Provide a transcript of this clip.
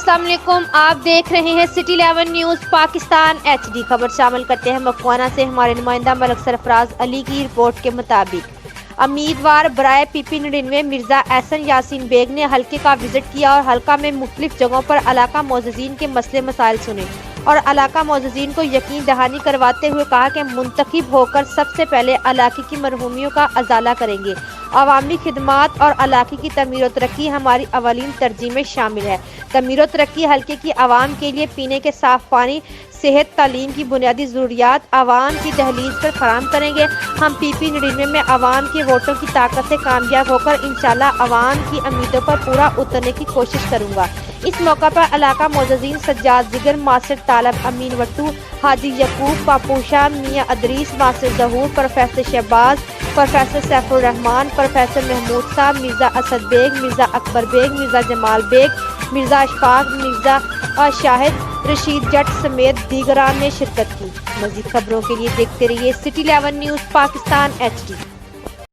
अस्सलाम वालेकुम। आप देख रहे हैं सिटी 11 न्यूज़ पाकिस्तान HD। खबर शामिल करते हैं मकवाना से हमारे नुमाइंदा मलक सरफराज अली की रिपोर्ट के मुताबिक उम्मीदवार बराए PP 99 मिर्जा एहसन यासीन बेग ने हल्के का विजिट किया और हल्का में मुख्तलिफ जगहों पर इलाका मोअज़्ज़िज़ीन के मसले मसाइल सुने और इलाका मोअज़्ज़िज़ीन को यकीन दहानी करवाते हुए कहा कि मुंतखब होकर सबसे पहले इलाके की मरहूमियों का अजाला करेंगे। अवामी खिदमात और इलाके की तमीर व तरक्की हमारी अवलीन तरजीह में शामिल है। तमीर व तरक्की हल्के की आवाम के लिए पीने के साफ पानी, सेहत, तालीम की बुनियादी ज़रूरियात आवाम की दहलीज पर फराहम करेंगे। हम PP 99 में आवाम के वोटों की ताकत से कामयाब होकर इंशाल्लाह आवाम की उम्मीदों पर पूरा उतरने की कोशिश करूँगा। इस मौका पर इलाका मोअज़्ज़िज़ीन सज्जाद जिगर, मास्टर तालब, अमीन वट्टू, हाजी Yaqoob, Papusha, Mian Idrees, master Zahoor, professor Shahbaz, professor Saifur Rehman, professor Mehmood Sahab, Mirza Asad Baig, Mirza Akbar Baig, Mirza Jamal Baig, Mirza Ashfaq, Mirza Shahid, Rasheed Jatt समेत दीगरान ने शिरकत की। मज़ीद खबरों के लिए देखते रहिए सिटी 11 न्यूज़ पाकिस्तान HD।